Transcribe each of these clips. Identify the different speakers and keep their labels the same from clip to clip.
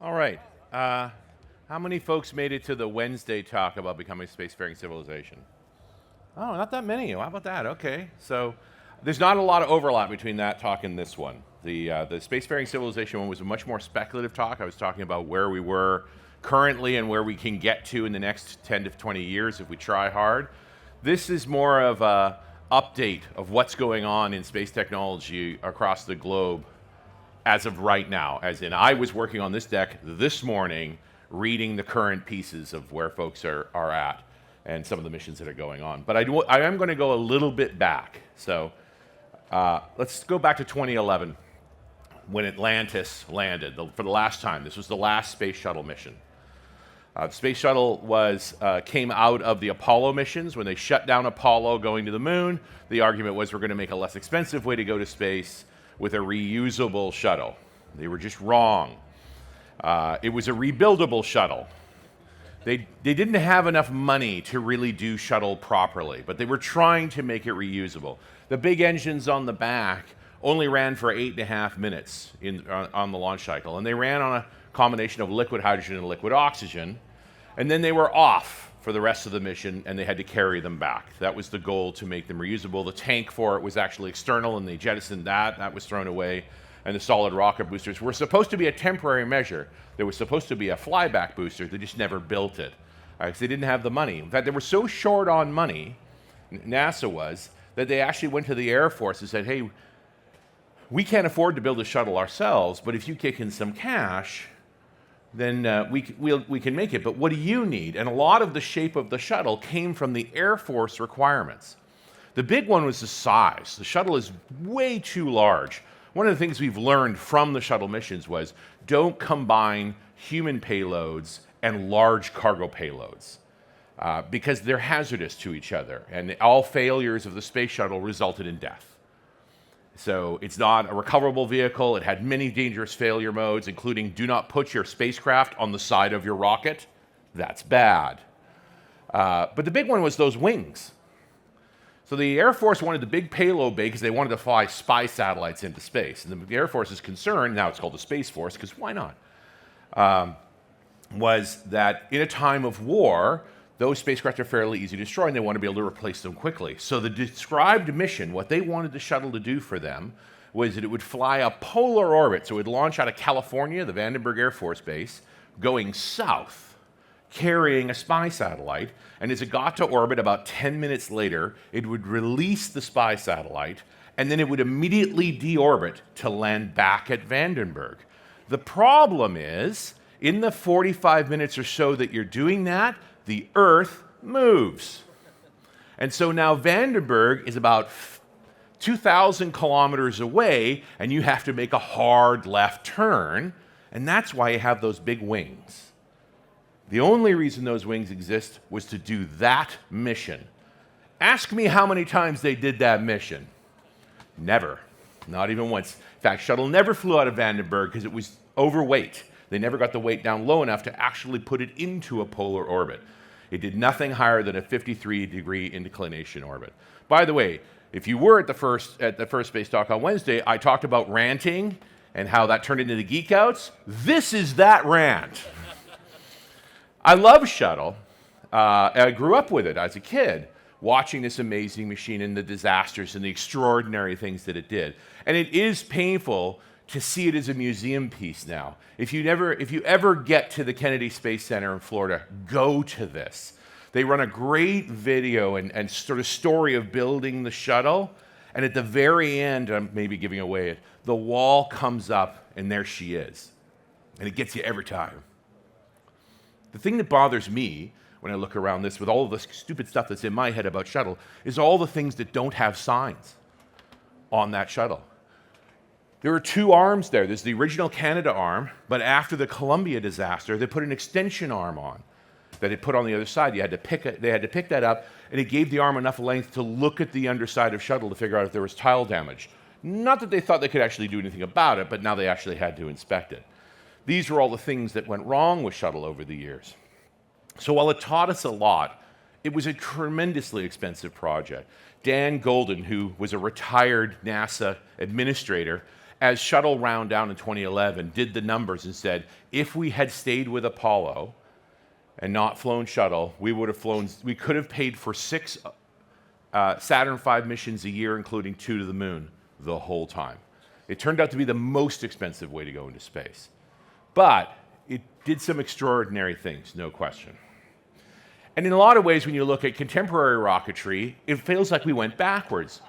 Speaker 1: All right. How many folks made it to the Wednesday talk about becoming a spacefaring civilization? Oh, not that many. How about that? Okay. So there's not a lot of overlap between that talk and this one. The spacefaring civilization one was a much more speculative talk. I was talking about where we were currently and where we can get to in the next 10 to 20 years if we try hard. This is more of a update of what's going on in space technology across the globe as of right now, as in I was working on this deck this morning, reading the current pieces of where folks are at and some of the missions that are going on. But I am going to go a little bit back. So let's go back to 2011 when Atlantis landed for the last time. This was the last space shuttle mission. The space shuttle came out of the Apollo missions. When they shut down Apollo going to the moon, the argument was we're going to make a less expensive way to go to space with a reusable shuttle. They were just wrong. It was a rebuildable shuttle. They didn't have enough money to really do shuttle properly, but they were trying to make it reusable. The big engines on the back only ran for 8.5 minutes on the launch cycle, and they ran on a combination of liquid hydrogen and liquid oxygen, and then they were off for the rest of the mission, and they had to carry them back. That was the goal, to make them reusable. The tank for it was actually external, and they jettisoned that. That was thrown away. And the solid rocket boosters were supposed to be a temporary measure. There was supposed to be a flyback booster. They just never built it because they didn't have the money. In fact, they were so short on money, NASA was, that they actually went to the Air Force and said, hey, we can't afford to build a shuttle ourselves, but if you kick in some cash, then we can make it. But what do you need? And a lot of the shape of the shuttle came from the Air Force requirements. The big one was the size. The shuttle is way too large. One of the things we've learned from the shuttle missions was don't combine human payloads and large cargo payloads because they're hazardous to each other. And all failures of the space shuttle resulted in death. So it's not a recoverable vehicle. It had many dangerous failure modes, including do not put your spacecraft on the side of your rocket. That's bad. But the big one was those wings. So the Air Force wanted the big payload bay because they wanted to fly spy satellites into space. And the Air Force's concern, now it's called the Space Force, because why not, was that in a time of war, those spacecraft are fairly easy to destroy, and they want to be able to replace them quickly. So the described mission, what they wanted the shuttle to do for them, was that it would fly a polar orbit. So it would launch out of California, the Vandenberg Air Force Base, going south, carrying a spy satellite. And as it got to orbit about 10 minutes later, it would release the spy satellite, and then it would immediately deorbit to land back at Vandenberg. The problem is, in the 45 minutes or so that you're doing that, the Earth moves. And so now Vandenberg is about 2,000 kilometers away, and you have to make a hard left turn, and that's why you have those big wings. The only reason those wings exist was to do that mission. Ask me how many times they did that mission. Never. Not even once. In fact, shuttle never flew out of Vandenberg because it was overweight. They never got the weight down low enough to actually put it into a polar orbit. It did nothing higher than a 53-degree inclination orbit. By the way, if you were at the first space talk on Wednesday, I talked about ranting and how that turned into the geek outs. This is that rant. I love shuttle. I grew up with it as a kid, watching this amazing machine and the disasters and the extraordinary things that it did. And it is painful to see it as a museum piece now. If you ever get to the Kennedy Space Center in Florida, go to this. They run a great video and sort of story of building the shuttle, and at the very end, I'm maybe giving away it, the wall comes up, and there she is. And it gets you every time. The thing that bothers me when I look around this with all of the stupid stuff that's in my head about shuttle is all the things that don't have signs on that shuttle. There are two arms there. There's the original Canada arm, but after the Columbia disaster, they put an extension arm on that they put on the other side. They had to pick that up, and it gave the arm enough length to look at the underside of shuttle to figure out if there was tile damage. Not that they thought they could actually do anything about it, but now they actually had to inspect it. These were all the things that went wrong with shuttle over the years. So while it taught us a lot, it was a tremendously expensive project. Dan Golden, who was a retired NASA administrator, as shuttle round down in 2011, did the numbers and said, if we had stayed with Apollo and not flown shuttle, we could have paid for 6 Saturn V missions a year, including 2 to the moon, the whole time. It turned out to be the most expensive way to go into space. But it did some extraordinary things, no question. And in a lot of ways, when you look at contemporary rocketry, it feels like we went backwards.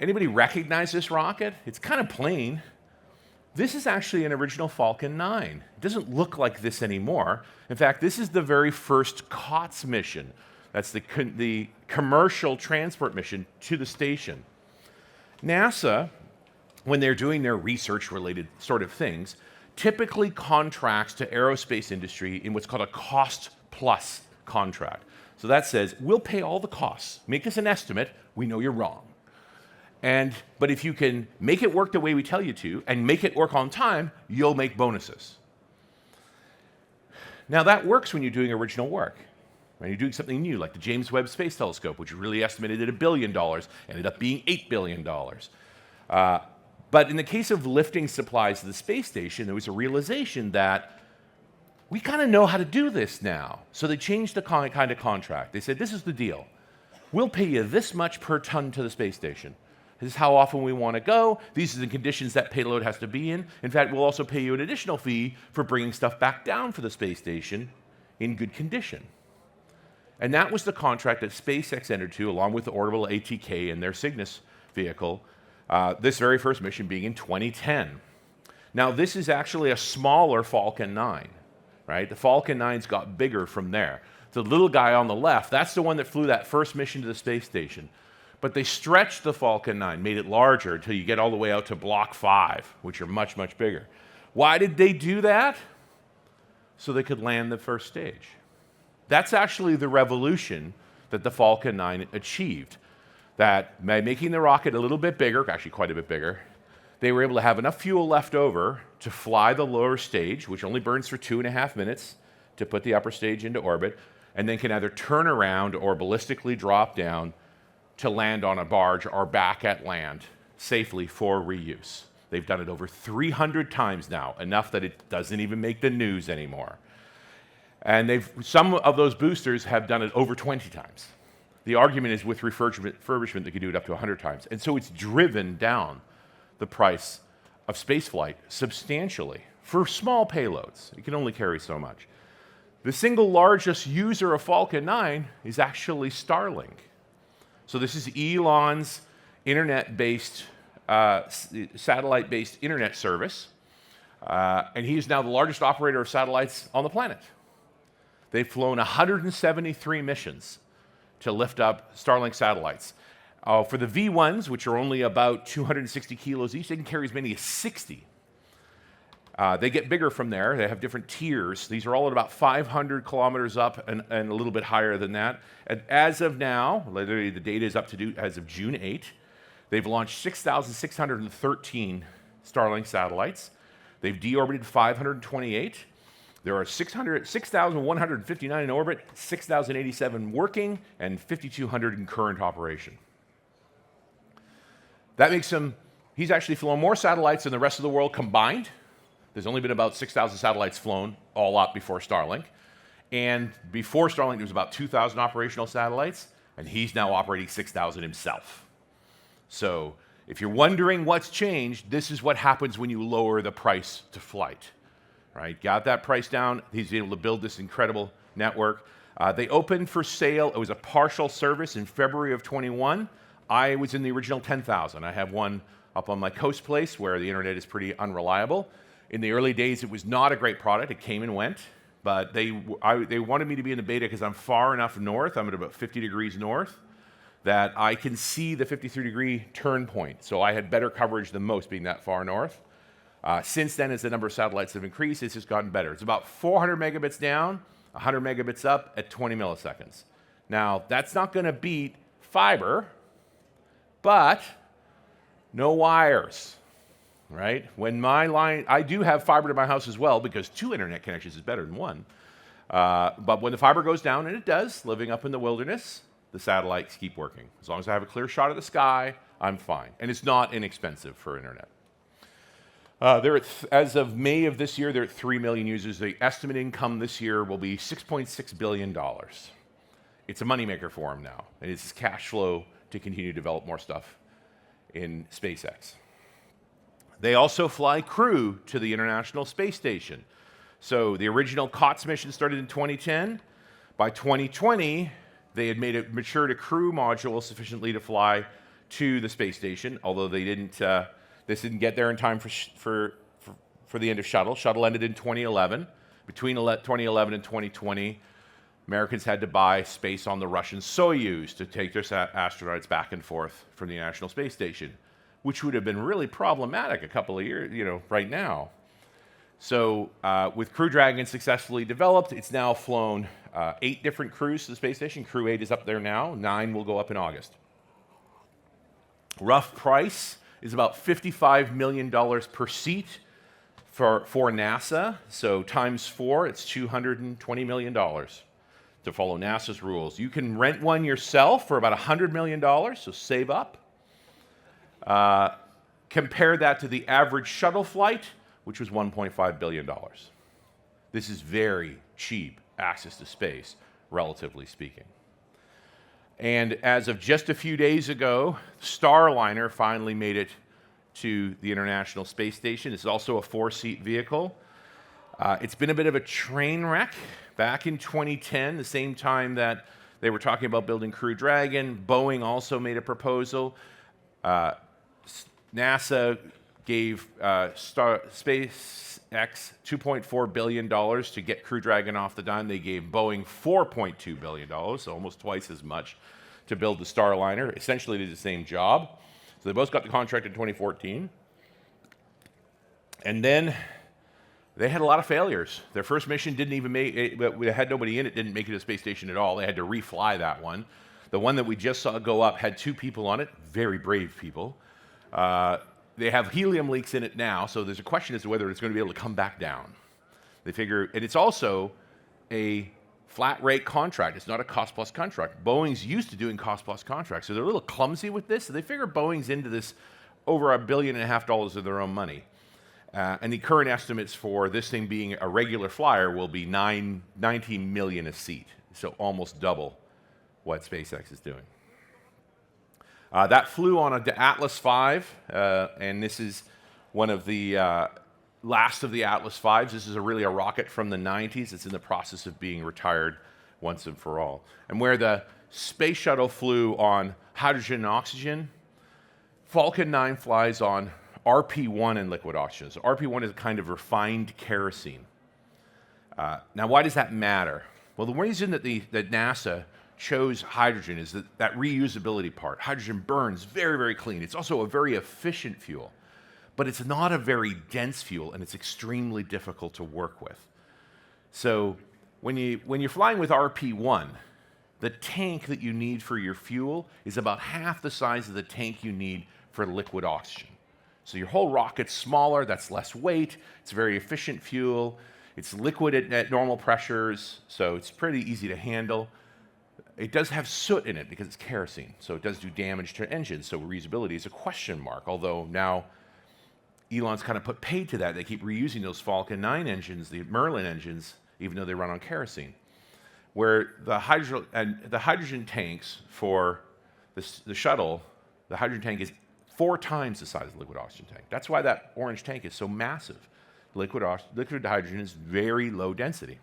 Speaker 1: Anybody recognize this rocket? It's kind of plain. This is actually an original Falcon 9. It doesn't look like this anymore. In fact, this is the very first COTS mission. That's the commercial transport mission to the station. NASA, when they're doing their research-related sort of things, typically contracts to aerospace industry in what's called a cost-plus contract. So that says, we'll pay all the costs. Make us an estimate. We know you're wrong. But if you can make it work the way we tell you to and make it work on time, you'll make bonuses. Now that works when you're doing original work. When you're doing something new, like the James Webb Space Telescope, which really estimated at $1 billion, ended up being $8 billion. But in the case of lifting supplies to the space station, there was a realization that we kind of know how to do this now. So they changed the kind of contract. They said, this is the deal. We'll pay you this much per ton to the space station. This is how often we want to go. These are the conditions that payload has to be in. In fact, we'll also pay you an additional fee for bringing stuff back down for the space station in good condition. And that was the contract that SpaceX entered to, along with the Orbital ATK and their Cygnus vehicle, this very first mission being in 2010. Now, this is actually a smaller Falcon 9, right? The Falcon 9's got bigger from there. The little guy on the left, that's the one that flew that first mission to the space station. But they stretched the Falcon 9, made it larger until you get all the way out to Block 5, which are much, much bigger. Why did they do that? So they could land the first stage. That's actually the revolution that the Falcon 9 achieved. That by making the rocket a little bit bigger, actually quite a bit bigger, they were able to have enough fuel left over to fly the lower stage, which only burns for 2.5 minutes to put the upper stage into orbit, and then can either turn around or ballistically drop down to land on a barge or back at land safely for reuse. They've done it over 300 times now, enough that it doesn't even make the news anymore. And some of those boosters have done it over 20 times. The argument is with refurbishment, they could do it up to 100 times. And so it's driven down the price of spaceflight substantially for small payloads. It can only carry so much. The single largest user of Falcon 9 is actually Starlink. So this is Elon's internet-based, satellite-based internet service. And he is now the largest operator of satellites on the planet. They've flown 173 missions to lift up Starlink satellites. For the V1s, which are only about 260 kilos each, they can carry as many as 60. They get bigger from there. They have different tiers. These are all at about 500 kilometers up and a little bit higher than that. And as of now, literally the data is up to date as of June 8, they've launched 6,613 Starlink satellites. They've deorbited 528. There are 6,159 in orbit, 6,087 working, and 5,200 in current operation. That makes him, he's actually flown more satellites than the rest of the world combined. There's only been about 6,000 satellites flown all up before Starlink. And before Starlink, there was about 2,000 operational satellites, and he's now operating 6,000 himself. So if you're wondering what's changed, this is what happens when you lower the price to flight. Right, got that price down. He's able to build this incredible network. They opened for sale. It was a partial service in February of 21. I was in the original 10,000. I have one up on my coast place where the internet is pretty unreliable. In the early days, it was not a great product. It came and went. But they wanted me to be in the beta because I'm far enough north. I'm at about 50 degrees north that I can see the 53-degree turn point. So I had better coverage than most being that far north. Since then, as the number of satellites have increased, it's just gotten better. It's about 400 megabits down, 100 megabits up at 20 milliseconds. Now, that's not going to beat fiber, but no wires, right? When my line, I do have fiber to my house as well because 2 internet connections is better than 1. But when the fiber goes down, and it does, living up in the wilderness, the satellites keep working. As long as I have a clear shot of the sky, I'm fine. And it's not inexpensive for internet. As of May of this year, they're at 3 million users. The estimate income this year will be $6.6 billion. It's a moneymaker for them now, and it's cash flow to continue to develop more stuff in SpaceX. They also fly crew to the International Space Station. So the original COTS mission started in 2010. By 2020, they had made it matured a crew module sufficiently to fly to the space station, although they didn't. This didn't get there in time for the end of shuttle. Shuttle ended in 2011. Between 2011 and 2020, Americans had to buy space on the Russian Soyuz to take their astronauts back and forth from the International Space Station, which would have been really problematic a couple of years, right now. So with Crew Dragon successfully developed, it's now flown 8 different crews to the space station. Crew 8 is up there now. 9 will go up in August. Rough price is about $55 million per seat for NASA. So times 4, it's $220 million to follow NASA's rules. You can rent one yourself for about $100 million, so save up. Compare that to the average shuttle flight, which was $1.5 billion. This is very cheap access to space, relatively speaking. And as of just a few days ago, Starliner finally made it to the International Space Station. It's also a 4-seat vehicle. It's been a bit of a train wreck. Back in 2010, the same time that they were talking about building Crew Dragon, Boeing also made a proposal. NASA gave SpaceX $2.4 billion to get Crew Dragon off the dime. They gave Boeing $4.2 billion, so almost twice as much, to build the Starliner. Essentially did the same job. So they both got the contract in 2014. And then they had a lot of failures. Their first mission didn't even make it, they had nobody in it, didn't make it to the space station at all. They had to refly that one. The one that we just saw go up had 2 people on it, very brave people. They have helium leaks in it now, so there's a question as to whether it's going to be able to come back down. They figure, and it's also a flat rate contract. It's not a cost plus contract. Boeing's used to doing cost plus contracts, so they're a little clumsy with this. So they figure Boeing's into this over $1.5 billion of their own money. And the current estimates for this thing being a regular flyer will be $19 million a seat, so almost double what SpaceX is doing. That flew on the Atlas V, and this is one of the last of the Atlas Vs. This is really a rocket from the 90s. It's in the process of being retired once and for all. And where the space shuttle flew on hydrogen and oxygen, Falcon 9 flies on RP1 and liquid oxygen. So RP1 is a kind of refined kerosene. Now, why does that matter? Well, the reason that NASA chose hydrogen is that reusability part. Hydrogen burns very, very clean. It's also a very efficient fuel, but it's not a very dense fuel, and it's extremely difficult to work with. So when you're flying with RP1, the tank that you need for your fuel is about half the size of the tank you need for liquid oxygen. So your whole rocket's smaller, that's less weight, it's very efficient fuel, it's liquid at normal pressures, so it's pretty easy to handle. It does have soot in it because it's kerosene, so it does do damage to engines, so reusability is a question mark, although now Elon's kind of put paid to that. They keep reusing those Falcon 9 engines, the Merlin engines, even though they run on kerosene. Where the hydrogen tanks for the shuttle, the hydrogen tank is 4 times the size of the liquid oxygen tank. That's why that orange tank is so massive. Liquid hydrogen is very low density.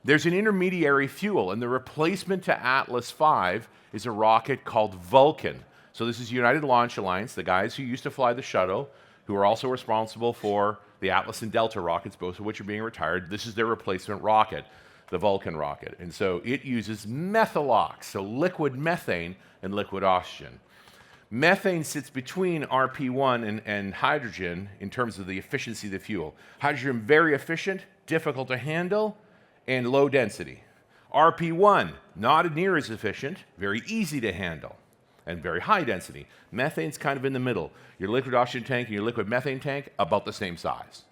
Speaker 1: There's an intermediary fuel, and the replacement to Atlas V is a rocket called Vulcan. So this is United Launch Alliance, the guys who used to fly the shuttle, who are also responsible for the Atlas and Delta rockets, both of which are being retired. This is their replacement rocket, the Vulcan rocket. And so it uses methalox, so liquid methane and liquid oxygen. Methane sits between RP1 and hydrogen in terms of the efficiency of the fuel. Hydrogen, very efficient, difficult to handle, and low density. RP1, not near as efficient, very easy to handle, and very high density. Methane's kind of in the middle. Your liquid oxygen tank and your liquid methane tank, about the same size.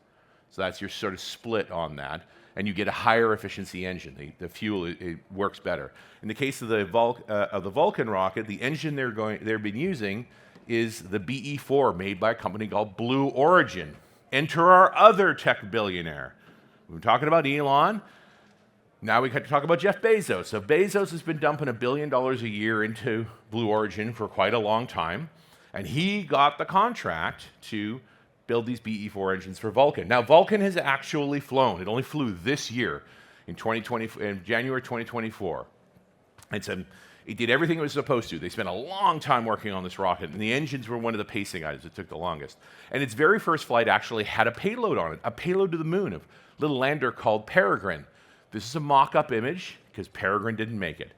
Speaker 1: So that's your sort of split on that, and you get a higher efficiency engine. The fuel, it works better. In the case of the Vulcan rocket, the engine they've been using is the BE-4, made by a company called Blue Origin. Enter our other tech billionaire. We've been talking about Elon. Now we got to talk about Jeff Bezos. So Bezos has been dumping $1 billion a year into Blue Origin for quite a long time, and he got the contract to build these BE-4 engines for Vulcan. Now Vulcan has actually flown. It only flew this year in January 2024. It did everything it was supposed to. They spent a long time working on this rocket, and the engines were one of the pacing items that took the longest. And its very first flight actually had a payload on it, a payload to the moon, a little lander called Peregrine. This is a mock-up image because Peregrine didn't make it.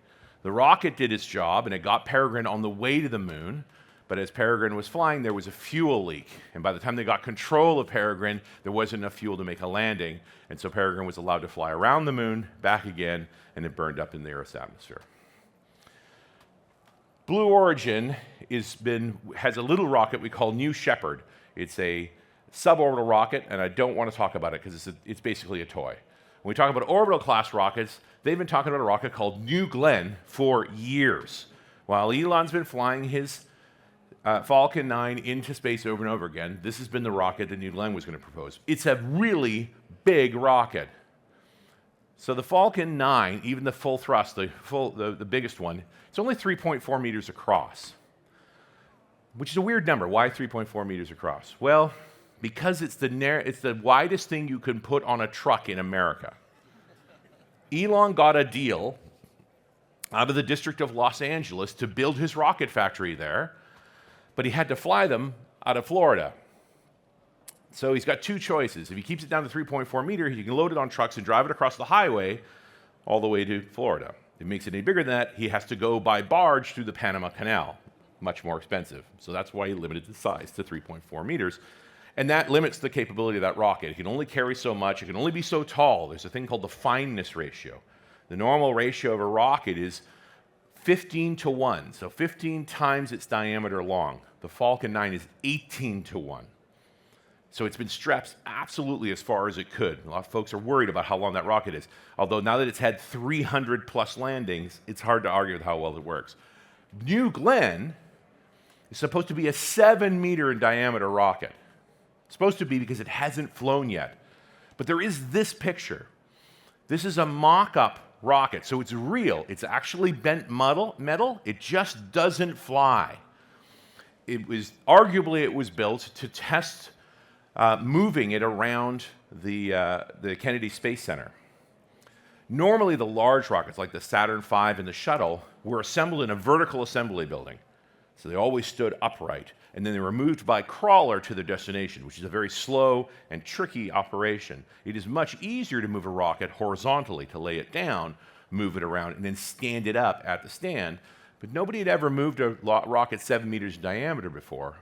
Speaker 1: The rocket did its job, and it got Peregrine on the way to the moon, but as Peregrine was flying, there was a fuel leak. And by the time they got control of Peregrine, there wasn't enough fuel to make a landing, and so Peregrine was allowed to fly around the moon, back again, and it burned up in the Earth's atmosphere. Blue Origin has a little rocket we call New Shepard. It's a suborbital rocket, and I don't want to talk about it because it's basically a toy. When we talk about orbital class rockets, they've been talking about a rocket called New Glenn for years. While Elon's been flying his Falcon 9 into space over and over again, this has been the rocket that New Glenn was going to propose. It's a really big rocket. So the Falcon 9, even the full thrust, the biggest one, it's only 3.4 meters across, which is a weird number. Why 3.4 meters across? Well, because it's the widest thing you can put on a truck in America. Elon got a deal out of the District of Los Angeles to build his rocket factory there, but he had to fly them out of Florida. So he's got two choices. If he keeps it down to 3.4 meters, he can load it on trucks and drive it across the highway all the way to Florida. If he makes it any bigger than that, he has to go by barge through the Panama Canal. Much more expensive. So that's why he limited the size to 3.4 meters. And that limits the capability of that rocket. It can only carry so much. It can only be so tall. There's a thing called the fineness ratio. The normal ratio of a rocket is 15 to 1, so 15 times its diameter long. The Falcon 9 is 18 to 1. So it's been stretched absolutely as far as it could. A lot of folks are worried about how long that rocket is. Although now that it's had 300 plus landings, it's hard to argue with how well it works. New Glenn is supposed to be a 7-meter in diameter rocket. It's supposed to be because it hasn't flown yet. But there is this picture. This is a mock-up rocket, so it's real. It's actually bent metal. It just doesn't fly. Arguably it was built to test moving it around the Kennedy Space Center. Normally the large rockets like the Saturn V and the shuttle were assembled in a vertical assembly building. So they always stood upright, and then they were moved by crawler to their destination, which is a very slow and tricky operation. It is much easier to move a rocket horizontally, to lay it down, move it around, and then stand it up at the stand. But nobody had ever moved a rocket 7 meters in diameter before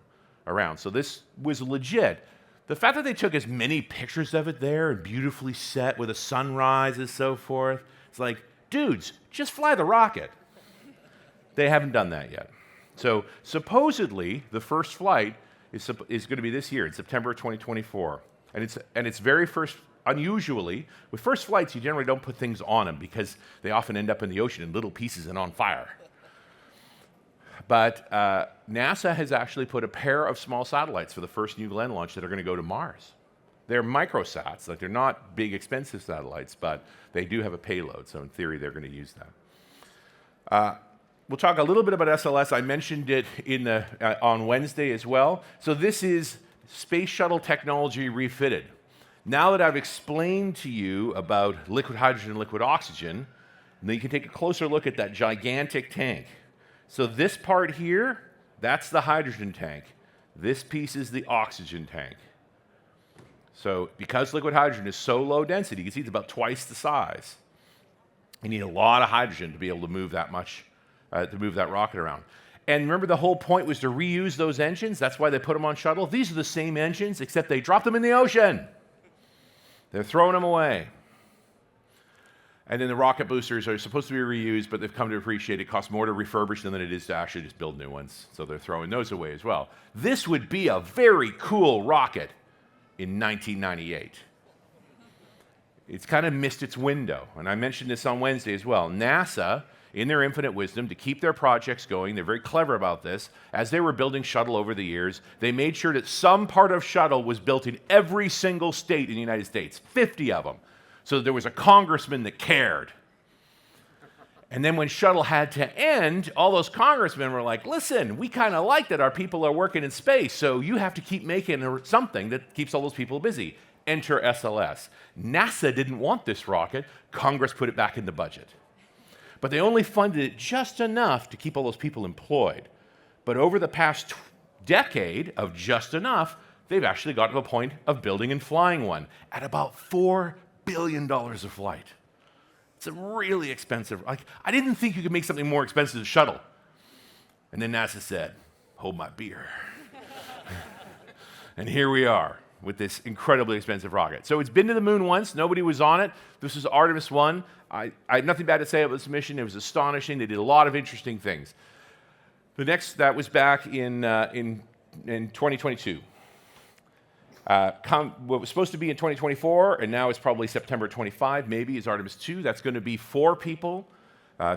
Speaker 1: around, so this was legit. The fact that they took as many pictures of it there and beautifully set with a sunrise and so forth, it's like, dudes, just fly the rocket. They haven't done that yet. So supposedly, the first flight is going to be this year, in September 2024. And it's very first, unusually, with first flights, you generally don't put things on them because they often end up in the ocean in little pieces and on fire. But NASA has actually put a pair of small satellites for the first New Glenn launch that are going to go to Mars. They're microsats, like they're not big, expensive satellites, but they do have a payload, so in theory, they're going to use that. We'll talk a little bit about SLS. I mentioned it on Wednesday as well. So this is space shuttle technology refitted. Now that I've explained to you about liquid hydrogen and liquid oxygen, then you can take a closer look at that gigantic tank. So this part here, that's the hydrogen tank. This piece is the oxygen tank. So because liquid hydrogen is so low density, you can see it's about twice the size. You need a lot of hydrogen to be able to move that much, to move that rocket around. And remember, the whole point was to reuse those engines. That's why they put them on shuttle. These are the same engines, except they dropped them in the ocean. They're throwing them away. And then the rocket boosters are supposed to be reused, but they've come to appreciate it costs more to refurbish them than it is to actually just build new ones. So they're throwing those away as well. This would be a very cool rocket in 1998. It's kind of missed its window. And I mentioned this on Wednesday as well. NASA in their infinite wisdom, to keep their projects going. They're very clever about this. As they were building shuttle over the years, they made sure that some part of shuttle was built in every single state in the United States, 50 of them. So there was a congressman that cared. And then when shuttle had to end, all those congressmen were like, listen, we kind of like that our people are working in space, so you have to keep making something that keeps all those people busy. Enter SLS. NASA didn't want this rocket. Congress put it back in the budget. But they only funded it just enough to keep all those people employed. But over the past decade of just enough, they've actually got to the point of building and flying one at about $4 billion a flight. It's a really expensive. I didn't think you could make something more expensive than a shuttle. And then NASA said, hold my beer. And here we are with this incredibly expensive rocket. So it's been to the moon once. Nobody was on it. This is Artemis 1. I have nothing bad to say about this mission. It was astonishing. They did a lot of interesting things. The next, that was back in 2022. What was supposed to be in 2024, and now it's probably September 25, maybe, is Artemis 2. That's going to be 4 people,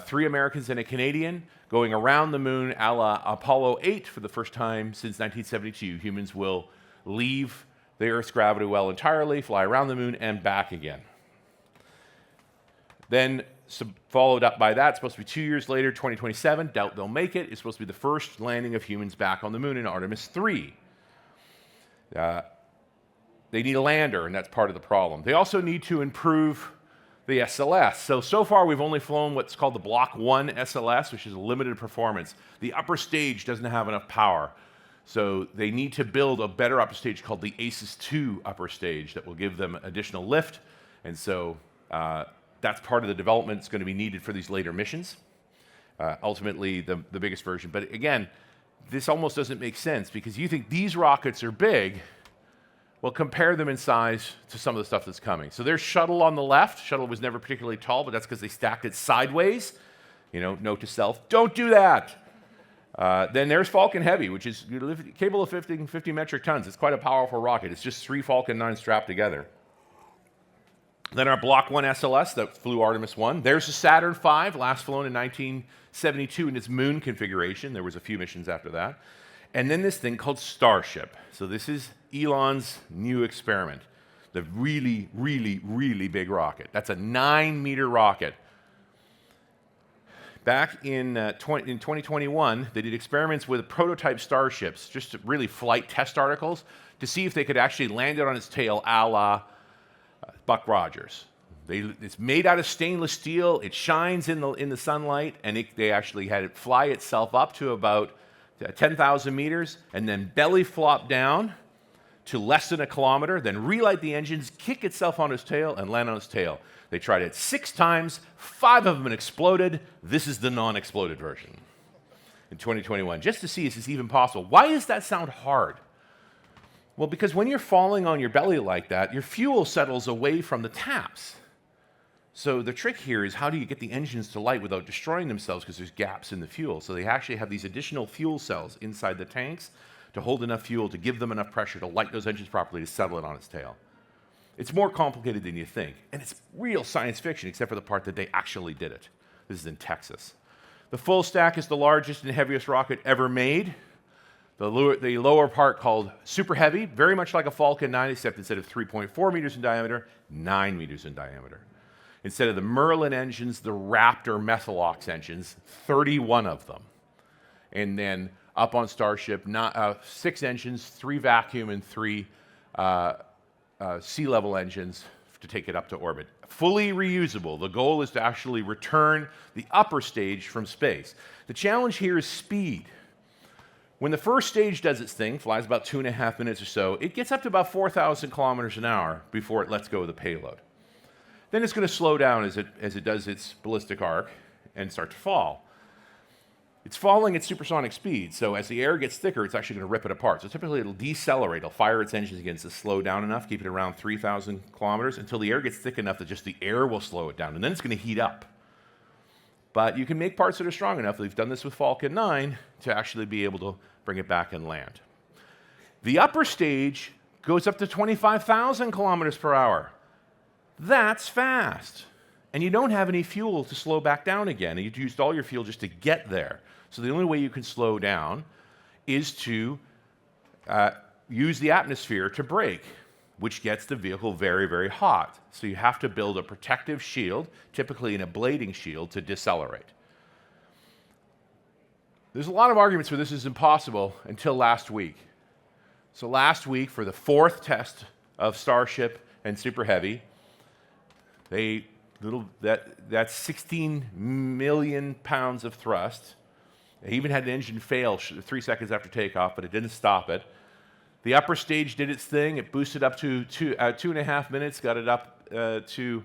Speaker 1: 3 Americans and a Canadian, going around the moon a la Apollo 8 for the first time since 1972. Humans will leave the Earth's gravity well entirely, fly around the moon, and back again. Then, followed up by that, it's supposed to be 2 years later, 2027. Doubt they'll make it. It's supposed to be the first landing of humans back on the moon in Artemis 3. They need a lander, and that's part of the problem. They also need to improve the SLS. So far, we've only flown what's called the Block 1 SLS, which is a limited performance. The upper stage doesn't have enough power. So they need to build a better upper stage called the ACES 2 upper stage that will give them additional lift. And so that's part of the development that's going to be needed for these later missions. Ultimately, the biggest version. But again, this almost doesn't make sense because you think these rockets are big. Well, compare them in size to some of the stuff that's coming. So there's Shuttle on the left. Shuttle was never particularly tall, but that's because they stacked it sideways. You know, note to self, don't do that. Then there's Falcon Heavy, which is capable of 50 metric tons. It's quite a powerful rocket. It's just 3 Falcon 9 strapped together. Then our Block 1 SLS that flew Artemis 1. There's the Saturn V, last flown in 1972 in its moon configuration. There was a few missions after that. And then this thing called Starship. So this is Elon's new experiment, the really, really, really big rocket. That's a 9-meter rocket. Back in 2021, they did experiments with prototype Starships, just really flight test articles, to see if they could actually land it on its tail a la Buck Rogers. It's made out of stainless steel. It shines in the sunlight, and they actually had it fly itself up to about 10,000 meters, and then belly flop down to less than a kilometer, then relight the engines, kick itself on its tail, and land on its tail. They tried it 6 times, 5 of them exploded. This is the non-exploded version in 2021, just to see if it's even possible. Why does that sound hard? Well, because when you're falling on your belly like that, your fuel settles away from the taps. So the trick here is how do you get the engines to light without destroying themselves because there's gaps in the fuel. So they actually have these additional fuel cells inside the tanks to hold enough fuel to give them enough pressure to light those engines properly to settle it on its tail. It's more complicated than you think, and it's real science fiction except for the part that they actually did it. This is in Texas. The full stack is the largest and heaviest rocket ever made. The lower part called Super Heavy, very much like a Falcon 9, except instead of 3.4 meters in diameter, 9 meters in diameter. Instead of the Merlin engines, the Raptor Methalox engines, 31 of them. And then up on Starship, 6 engines, 3 vacuum and 3 sea level engines to take it up to orbit. Fully reusable. The goal is to actually return the upper stage from space. The challenge here is speed. When the first stage does its thing, flies about 2.5 minutes or so, it gets up to about 4,000 kilometers an hour before it lets go of the payload. Then it's going to slow down as it does its ballistic arc and start to fall. It's falling at supersonic speed, so as the air gets thicker, it's actually going to rip it apart. So typically it'll decelerate, it'll fire its engines again to slow down enough, keep it around 3,000 kilometers, until the air gets thick enough that just the air will slow it down, and then it's going to heat up. But you can make parts that are strong enough, we've done this with Falcon 9, to actually be able to bring it back and land. The upper stage goes up to 25,000 kilometers per hour. That's fast. and you don't have any fuel to slow back down again. You've used all your fuel just to get there. So the only way you can slow down is to use the atmosphere to brake, which gets the vehicle very, very hot. So you have to build a protective shield, typically an ablating shield, to decelerate. There's a lot of arguments for this is impossible until last week. So last week, for the 4th test of Starship and Super Heavy, that's 16 million pounds of thrust. They even had an engine fail 3 seconds after takeoff, but it didn't stop it. The upper stage did its thing. It boosted up to 2.5 minutes, got it up to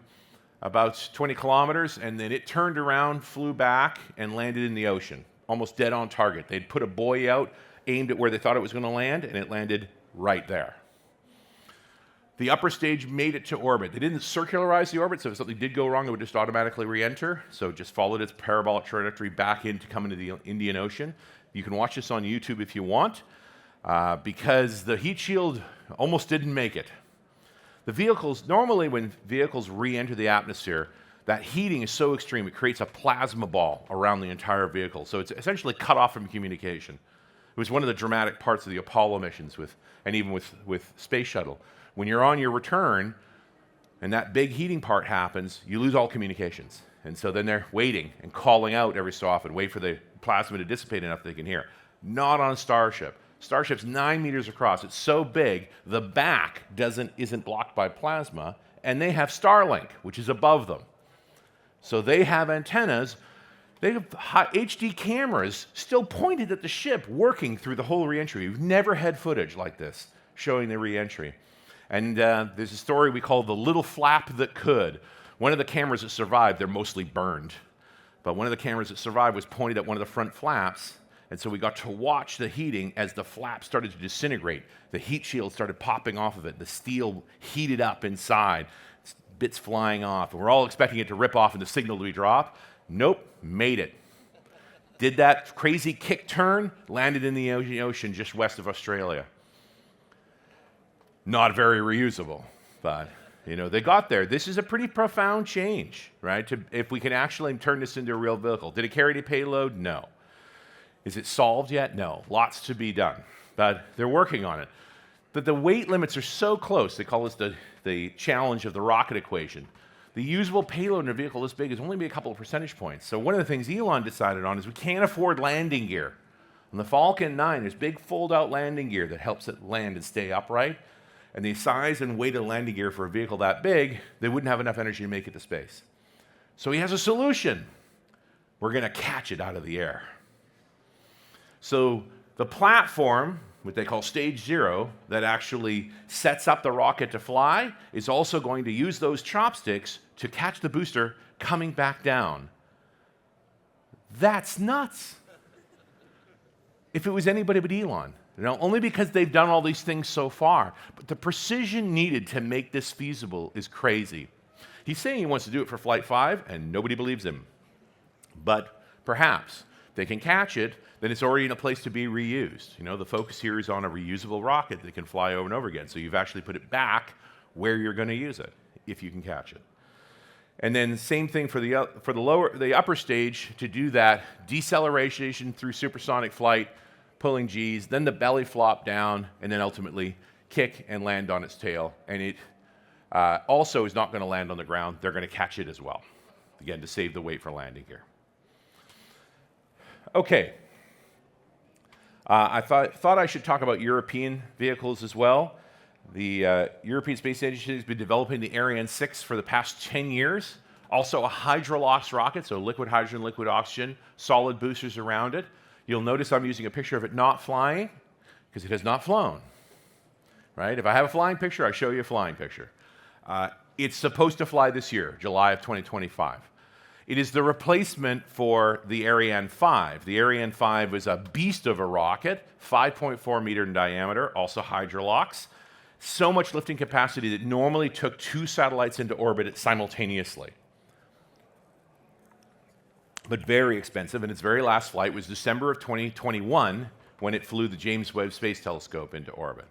Speaker 1: about 20 kilometers, and then it turned around, flew back, and landed in the ocean, almost dead on target. They'd put a buoy out, aimed at where they thought it was going to land, and it landed right there. The upper stage made it to orbit. They didn't circularize the orbit, so if something did go wrong, it would just automatically re-enter. So it just followed its parabolic trajectory back in to come into the Indian Ocean. You can watch this on YouTube if you want, because the heat shield almost didn't make it. The vehicles, normally when vehicles re-enter the atmosphere, that heating is so extreme, it creates a plasma ball around the entire vehicle. So it's essentially cut off from communication. It was one of the dramatic parts of the Apollo missions, and even with Space Shuttle. When you're on your return and that big heating part happens, you lose all communications. And so then they're waiting and calling out every so often, wait for the plasma to dissipate enough they can hear. Not on Starship. Starship's 9 meters across. It's so big, the back isn't blocked by plasma, and they have Starlink, which is above them. So they have antennas. They have HD cameras still pointed at the ship, working through the whole reentry. We've never had footage like this showing the reentry. And there's a story we call the little flap that could. One of the cameras that survived, they're mostly burned, but one of the cameras that survived was pointed at one of the front flaps, and so we got to watch the heating as the flap started to disintegrate. The heat shield started popping off of it. The steel heated up inside, bits flying off, and we're all expecting it to rip off and the signal to be dropped. Nope, made it. Did that crazy kick turn, landed in the ocean just west of Australia. Not very reusable, but they got there. This is a pretty profound change, right? If we can actually turn this into a real vehicle. Did it carry any payload? No. Is it solved yet? No. Lots to be done, but they're working on it. But the weight limits are so close. They call this the challenge of the rocket equation. The usable payload in a vehicle this big is only be a couple of percentage points. So one of the things Elon decided on is we can't afford landing gear. On the Falcon 9, there's big fold-out landing gear that helps it land and stay upright. And the size and weight of landing gear for a vehicle that big, they wouldn't have enough energy to make it to space. So he has a solution. We're going to catch it out of the air. So the platform, what they call stage 0, that actually sets up the rocket to fly, is also going to use those chopsticks to catch the booster coming back down. That's nuts. If it was anybody but Elon. Only because they've done all these things so far. But the precision needed to make this feasible is crazy. He's saying he wants to do it for Flight 5, and nobody believes him. But perhaps they can catch it, then it's already in a place to be reused. The focus here is on a reusable rocket that can fly over and over again. So you've actually put it back where you're going to use it, if you can catch it. And then same thing for the upper stage, to do that deceleration through supersonic flight, pulling G's, then the belly flop down, and then ultimately kick and land on its tail. And it also is not going to land on the ground. They're going to catch it as well, again, to save the weight for landing gear. Okay. I thought I should talk about European vehicles as well. The European Space Agency has been developing the Ariane 6 for the past 10 years. Also a hydrolox rocket, so liquid hydrogen, liquid oxygen, solid boosters around it. You'll notice I'm using a picture of it not flying, because it has not flown. Right? If I have a flying picture, I show you a flying picture. It's supposed to fly this year, July of 2025. It is the replacement for the Ariane 5. The Ariane 5 was a beast of a rocket, 5.4 meter in diameter, also hydrolox. So much lifting capacity that normally took 2 satellites into orbit simultaneously. But very expensive, and its very last flight was December of 2021, when it flew the James Webb Space Telescope into orbit.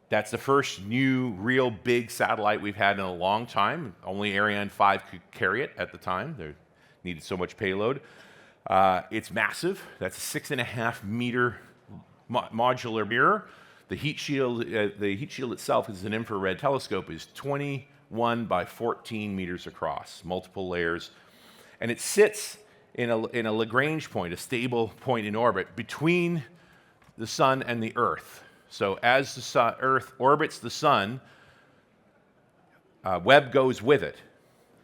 Speaker 1: That's the first new, real big satellite we've had in a long time. Only Ariane 5 could carry it at the time. They needed so much payload. It's massive. That's a 6.5-meter modular mirror. The heat shield itself is an infrared telescope, is 21 by 14 meters across, multiple layers. And it sits in a Lagrange point, a stable point in orbit, between the sun and the Earth. So as the Earth orbits the sun, Webb goes with it.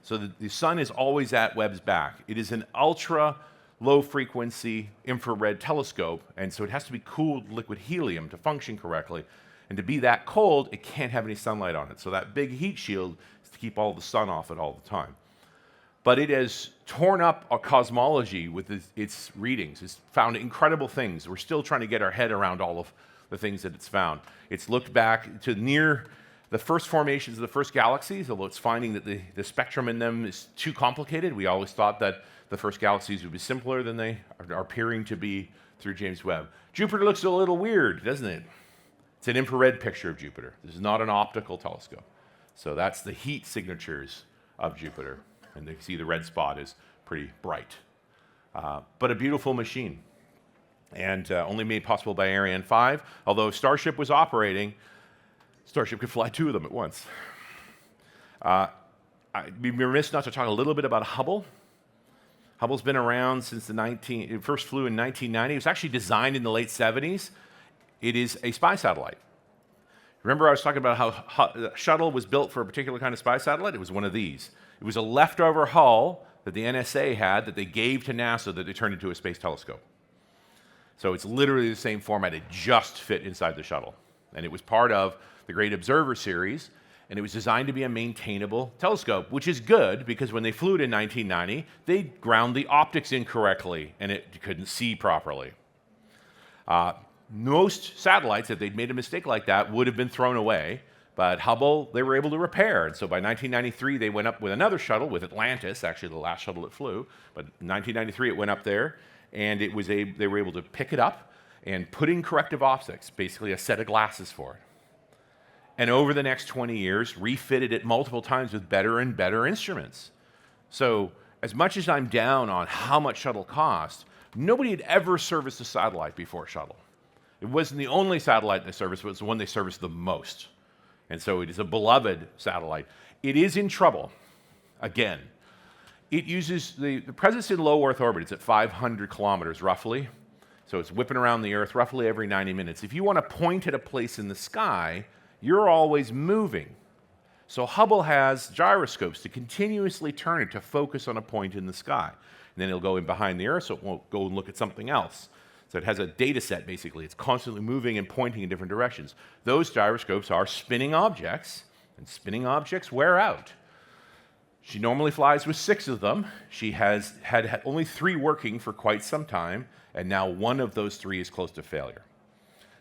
Speaker 1: So the sun is always at Webb's back. It is an ultra low frequency infrared telescope, and so it has to be cooled liquid helium to function correctly. And to be that cold, it can't have any sunlight on it. So that big heat shield is to keep all the sun off it all the time. But it has torn up our cosmology with its readings. It's found incredible things. We're still trying to get our head around all of the things that it's found. It's looked back to near the first formations of the first galaxies, although it's finding that the spectrum in them is too complicated. We always thought that the first galaxies would be simpler than they are appearing to be through James Webb. Jupiter looks a little weird, doesn't it? It's an infrared picture of Jupiter. This is not an optical telescope. So that's the heat signatures of Jupiter. And you see the red spot is pretty bright. But a beautiful machine. And only made possible by Ariane 5. Although Starship was operating, Starship could fly 2 of them at once. I'd be remiss not to talk a little bit about Hubble. Hubble's been around since it first flew in 1990. It was actually designed in the late 70s. It is a spy satellite. Remember I was talking about how the shuttle was built for a particular kind of spy satellite? It was one of these. It was a leftover hull that the NSA had that they gave to NASA that they turned into a space telescope. So it's literally the same format. It just fit inside the shuttle. And it was part of the Great Observer series, and it was designed to be a maintainable telescope, which is good because when they flew it in 1990, they ground the optics incorrectly, and it couldn't see properly. Most satellites, if they'd made a mistake like that, would have been thrown away, but Hubble, they were able to repair. And so by 1993, they went up with another shuttle, with Atlantis, actually the last shuttle that flew, but in 1993 it went up there, and they were able to pick it up and put in corrective optics, basically a set of glasses for it. And over the next 20 years, refitted it multiple times with better and better instruments. So as much as I'm down on how much shuttle cost, nobody had ever serviced a satellite before shuttle. It wasn't the only satellite they serviced, but it was the one they serviced the most. And so it is a beloved satellite. It is in trouble, again. It uses the presence in low Earth orbit. It's at 500 kilometers roughly. So it's whipping around the Earth roughly every 90 minutes. If you want to point at a place in the sky, you're always moving. So Hubble has gyroscopes to continuously turn it to focus on a point in the sky. And then it'll go in behind the Earth, so it won't go and look at something else. So it has a data set, basically. It's constantly moving and pointing in different directions. Those gyroscopes are spinning objects, and spinning objects wear out. She normally flies with 6 of them. She has had only 3 working for quite some time, and now 1 of those 3 is close to failure.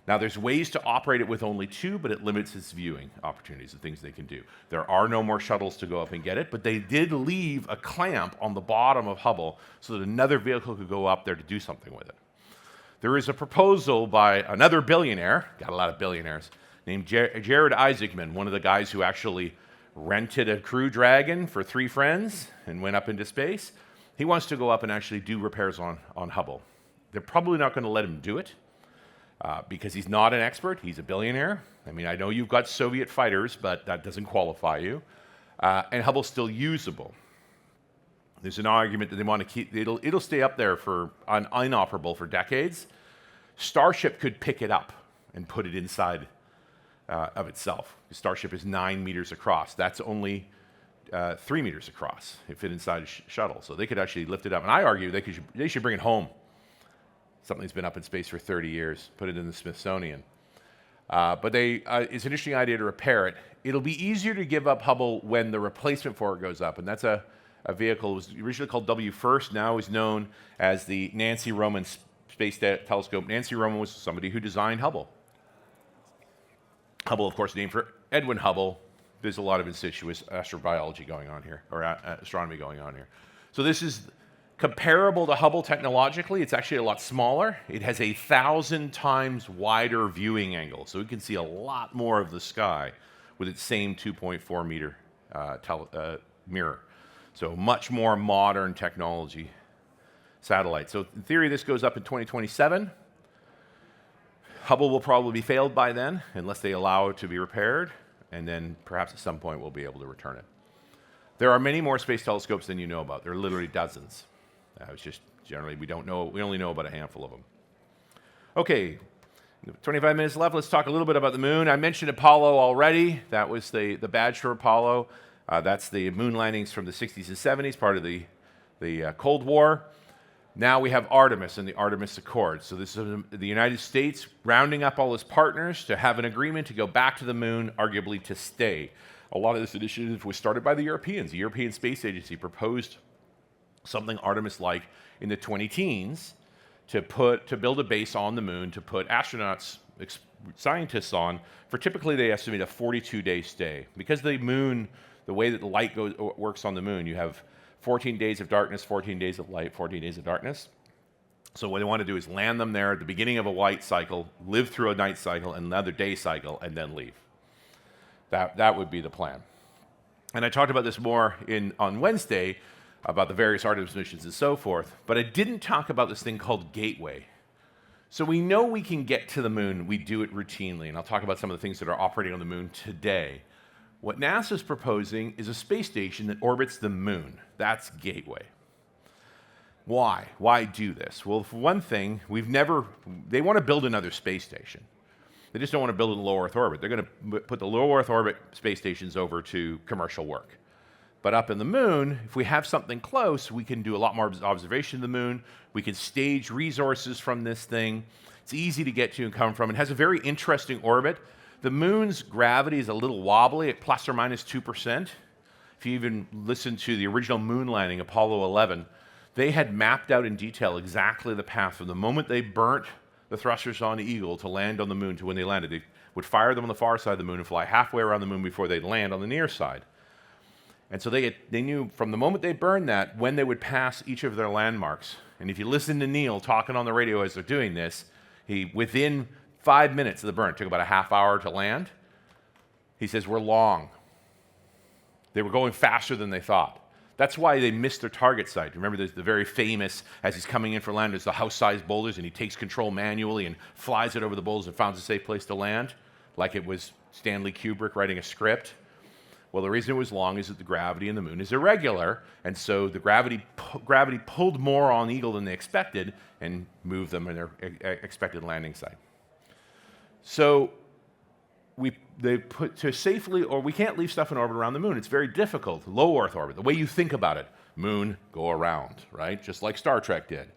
Speaker 1: Now, there's ways to operate it with only 2, but it limits its viewing opportunities, the things they can do. There are no more shuttles to go up and get it, but they did leave a clamp on the bottom of Hubble so that another vehicle could go up there to do something with it. There is a proposal by another billionaire, got a lot of billionaires, named Jared Isaacman, one of the guys who actually rented a Crew Dragon for 3 friends and went up into space. He wants to go up and actually do repairs on Hubble. They're probably not going to let him do it because he's not an expert. He's a billionaire. I mean, I know you've got Soviet fighters, but that doesn't qualify you. And Hubble's still usable. There's an argument that they want to keep, it'll stay up there for inoperable for decades. Starship could pick it up and put it inside of itself. Starship is 9 meters across. That's only 3 meters across. It fit inside a shuttle. So they could actually lift it up. And I argue they should bring it home. Something that's been up in space for 30 years, put it in the Smithsonian. But it's an interesting idea to repair it. It'll be easier to give up Hubble when the replacement for it goes up, and that's a vehicle. It was originally called WFIRST, now is known as the Nancy Roman Space Telescope. Nancy Roman was somebody who designed Hubble. Hubble, of course, named for Edwin Hubble. There's a lot of insidious astrobiology going on here, or astronomy going on here. So this is Comparable to Hubble technologically, it's actually a lot smaller. It has 1,000 times wider viewing angle, so we can see a lot more of the sky with its same 2.4 meter mirror. So much more modern technology satellite. So in theory, this goes up in 2027. Hubble will probably be failed by then, unless they allow it to be repaired, and then perhaps at some point we'll be able to return it. There are many more space telescopes than you know about. There are literally dozens. It's just generally we only know about a handful of them. Okay, 25 minutes left. Let's talk a little bit about the moon. I mentioned Apollo already. That was the badge for Apollo. That's the moon landings from the 60s and 70s, part of the Cold War. Now we have Artemis and the Artemis Accord. So this is the United States rounding up all its partners to have an agreement to go back to the moon, arguably to stay. A lot of this initiative was started by the Europeans. The European Space Agency proposed something Artemis-like in the 20-teens to build a base on the moon to put astronauts, scientists on for typically they estimate a 42-day stay. Because the moon, the way that the light works on the moon, you have 14 days of darkness, 14 days of light, 14 days of darkness. So what they want to do is land them there at the beginning of a light cycle, live through a night cycle, another day cycle, and then leave. That would be the plan. And I talked about this more on Wednesday, about the various Artemis missions and so forth, but I didn't talk about this thing called Gateway. So we know we can get to the moon, we do it routinely, and I'll talk about some of the things that are operating on the moon today. What NASA's proposing is a space station that orbits the moon. That's Gateway. Why? Why do this? Well, for one thing, they want to build another space station. They just don't want to build it in low Earth orbit. They're going to put the low Earth orbit space stations over to commercial work. But up in the moon, if we have something close, we can do a lot more observation of the moon. We can stage resources from this thing. It's easy to get to and come from. It has a very interesting orbit. The moon's gravity is a little wobbly at plus or minus 2%. If you even listen to the original moon landing, Apollo 11, they had mapped out in detail exactly the path from the moment they burnt the thrusters on Eagle to land on the moon to when they landed. They would fire them on the far side of the moon and fly halfway around the moon before they'd land on the near side. And so they knew from the moment they burned that when they would pass each of their landmarks. And if you listen to Neil talking on the radio as they're doing this, within 5 minutes of the burn, it took about a half hour to land, he says, we're long. They were going faster than they thought. That's why they missed their target site. Remember the very famous, as he's coming in for land, there's the house-sized boulders, and he takes control manually and flies it over the boulders and finds a safe place to land, like it was Stanley Kubrick writing a script. Well, the reason it was long is that the gravity in the moon is irregular, and so the gravity pulled more on Eagle than they expected and moved them in their expected landing site. So we can't leave stuff in orbit around the moon. It's very difficult. Low Earth orbit, the way you think about it, moon, go around, right? Just like Star Trek did.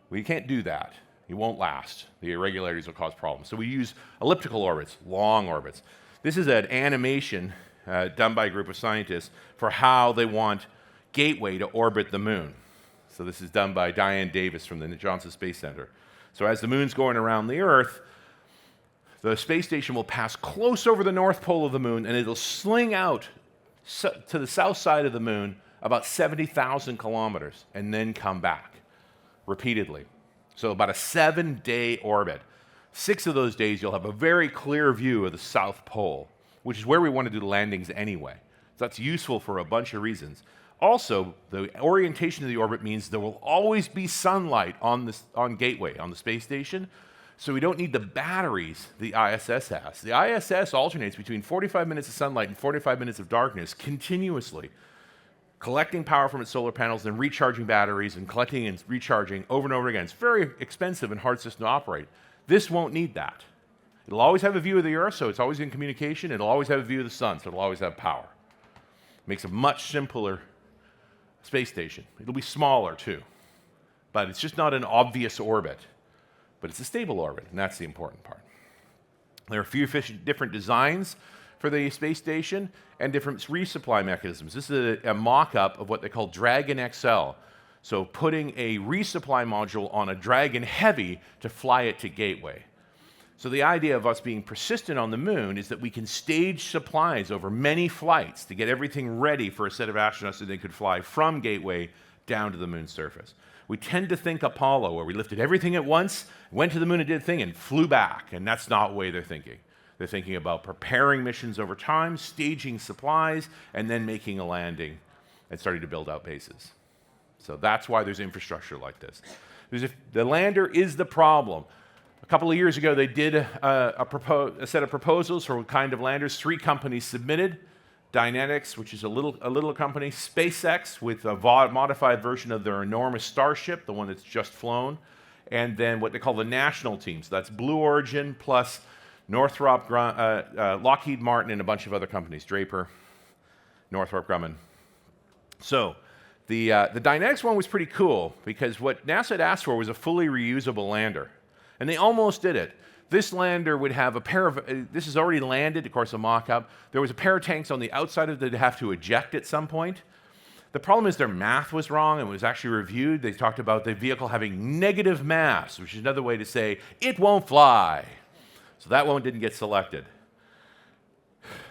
Speaker 1: We can't do that. It won't last. The irregularities will cause problems. So we use elliptical orbits, long orbits. This is an animation done by a group of scientists for how they want Gateway to orbit the moon. So this is done by Diane Davis from the Johnson Space Center. So as the moon's going around the Earth, the space station will pass close over the north pole of the moon, and it'll sling out to the south side of the moon about 70,000 kilometers and then come back repeatedly. So about a 7-day orbit. 6 of those days, you'll have a very clear view of the South Pole, which is where we want to do the landings anyway. So that's useful for a bunch of reasons. Also, the orientation of the orbit means there will always be sunlight on Gateway, on the space station, so we don't need the batteries the ISS has. The ISS alternates between 45 minutes of sunlight and 45 minutes of darkness continuously, collecting power from its solar panels and recharging batteries and collecting and recharging over and over again. It's very expensive and hard system to operate. This won't need that. It'll always have a view of the Earth, so it's always in communication. It'll always have a view of the sun, so it'll always have power. It makes a much simpler space station. It'll be smaller, too. But it's just not an obvious orbit. But it's a stable orbit, and that's the important part. There are a few different designs for the space station and different resupply mechanisms. This is a mock-up of what they call Dragon XL. So putting a resupply module on a Dragon Heavy to fly it to Gateway. So the idea of us being persistent on the moon is that we can stage supplies over many flights to get everything ready for a set of astronauts so they could fly from Gateway down to the moon's surface. We tend to think Apollo, where we lifted everything at once, went to the moon and did a thing, and flew back, and that's not the way they're thinking. They're thinking about preparing missions over time, staging supplies, and then making a landing and starting to build out bases. So that's why there's infrastructure like this. The lander is the problem. A couple of years ago, they did a set of proposals for what kind of landers. 3 companies submitted. Dynetics, which is a little company. SpaceX, with a modified version of their enormous Starship, the one that's just flown. And then what they call the national teams. That's Blue Origin plus Northrop, Lockheed Martin, and a bunch of other companies, Draper, Northrop Grumman. So the Dynetics one was pretty cool because what NASA had asked for was a fully reusable lander. And they almost did it. This lander would have a pair of, this is already landed, of course, a mock-up. There was a pair of tanks on the outside of it that they'd have to eject at some point. The problem is their math was wrong and was actually reviewed. They talked about the vehicle having negative mass, which is another way to say it won't fly. So that one didn't get selected.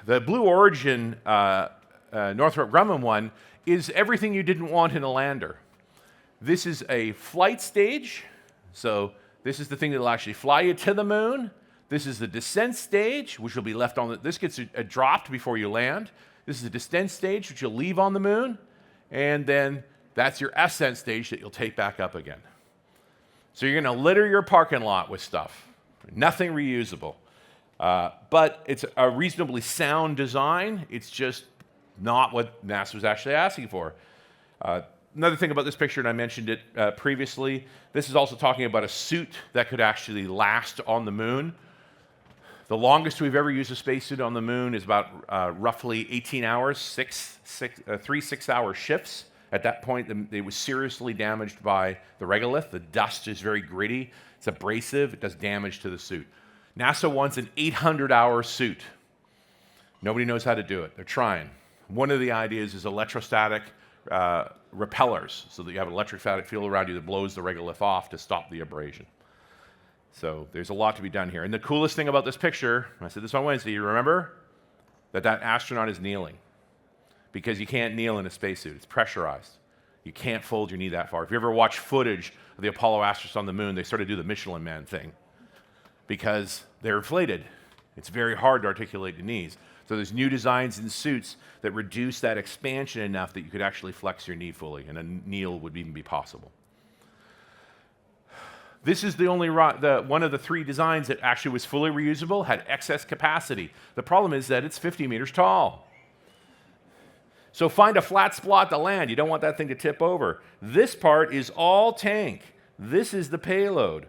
Speaker 1: The Blue Origin Northrop Grumman one is everything you didn't want in a lander. This is a flight stage, so this is the thing that will actually fly you to the moon. This is the descent stage, which will be left on this gets dropped before you land. This is the descent stage, which you'll leave on the moon. And then that's your ascent stage that you'll take back up again. So you're going to litter your parking lot with stuff. Nothing reusable. But it's a reasonably sound design. It's just not what NASA was actually asking for. Another thing about this picture, and I mentioned it previously, this is also talking about a suit that could actually last on the moon. The longest we've ever used a spacesuit on the moon is about roughly 18 hours, 3 6-hour shifts. At that point, it was seriously damaged by the regolith. The dust is very gritty. It's abrasive. It does damage to the suit. NASA wants an 800-hour suit. Nobody knows how to do it. They're trying. One of the ideas is electrostatic repellers, so that you have an electrostatic field around you that blows the regolith off to stop the abrasion. So there's a lot to be done here. And the coolest thing about this picture, I said this on Wednesday, you remember that astronaut is kneeling because you can't kneel in a spacesuit. It's pressurized. You can't fold your knee that far. If you ever watch footage of the Apollo astronauts on the moon, they sort of do the Michelin Man thing because they're inflated. It's very hard to articulate the knees. So there's new designs in suits that reduce that expansion enough that you could actually flex your knee fully, and a kneel would even be possible. This is the only one of the 3 designs that actually was fully reusable, had excess capacity. The problem is that it's 50 meters tall. So find a flat spot to land. You don't want that thing to tip over. This part is all tank. This is the payload.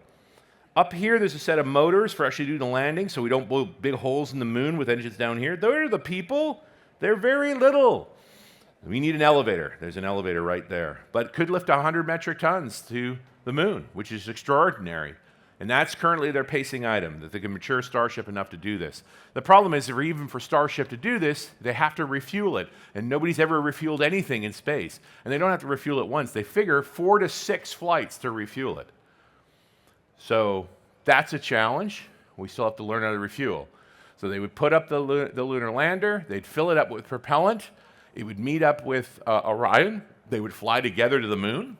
Speaker 1: Up here, there's a set of motors for actually doing the landing, so we don't blow big holes in the moon with engines down here. Those are the people. They're very little. We need an elevator. There's an elevator right there. But it could lift 100 metric tons to the moon, which is extraordinary. And that's currently their pacing item, that they can mature Starship enough to do this. The problem is that even for Starship to do this, they have to refuel it. And nobody's ever refueled anything in space. And they don't have to refuel it once. They figure 4 to 6 flights to refuel it. So that's a challenge. We still have to learn how to refuel. So they would put up the lunar lander. They'd fill it up with propellant. It would meet up with Orion. They would fly together to the moon.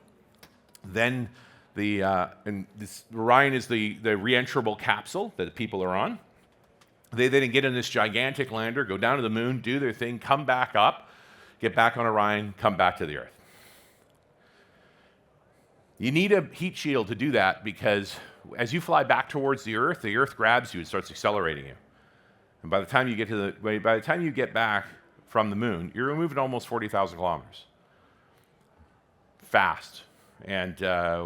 Speaker 1: Then Orion is the reentrable capsule that the people are on. They then get in this gigantic lander, go down to the moon, do their thing, come back up, get back on Orion, come back to the Earth. You need a heat shield to do that because as you fly back towards the Earth grabs you and starts accelerating you. And by the time you get back from the moon, you're moving almost 40,000 kilometers. Fast. And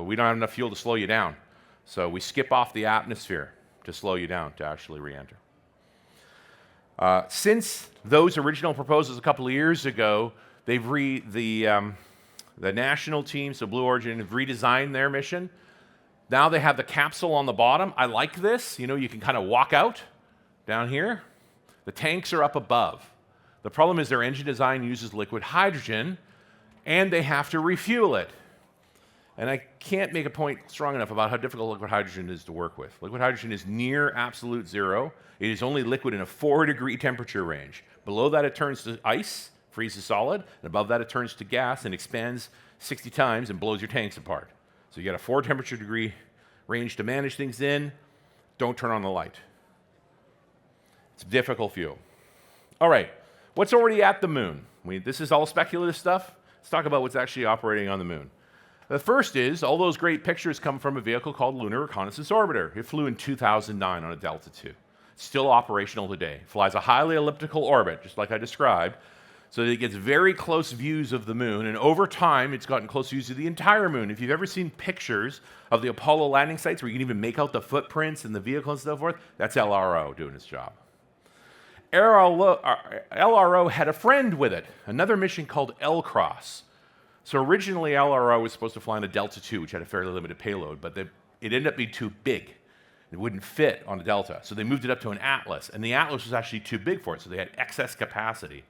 Speaker 1: we don't have enough fuel to slow you down. So we skip off the atmosphere to slow you down to actually re-enter. Since those original proposals a couple of years ago, the national teams, so Blue Origin, have redesigned their mission. Now they have the capsule on the bottom. I like this. You know, you can kind of walk out down here. The tanks are up above. The problem is their engine design uses liquid hydrogen, and they have to refuel it. And I can't make a point strong enough about how difficult liquid hydrogen is to work with. Liquid hydrogen is near absolute zero. It is only liquid in a 4-degree temperature range. Below that, it turns to ice. freezes solid, and above that it turns to gas and expands 60 times and blows your tanks apart. So you got a 4 temperature degree range to manage things in. Don't turn on the light. It's difficult fuel. All right, what's already at the moon? This is all speculative stuff. Let's talk about what's actually operating on the moon. The first is, all those great pictures come from a vehicle called Lunar Reconnaissance Orbiter. It flew in 2009 on a Delta II. It's still operational today. It flies a highly elliptical orbit, just like I described, so that it gets very close views of the moon, and over time, it's gotten close views of the entire moon. If you've ever seen pictures of the Apollo landing sites where you can even make out the footprints and the vehicle and so forth, that's LRO doing its job. LRO had a friend with it, another mission called L-Cross. So originally, LRO was supposed to fly on a Delta II, which had a fairly limited payload, but it ended up being too big. It wouldn't fit on a Delta, so they moved it up to an Atlas, and the Atlas was actually too big for it, so they had excess capacity.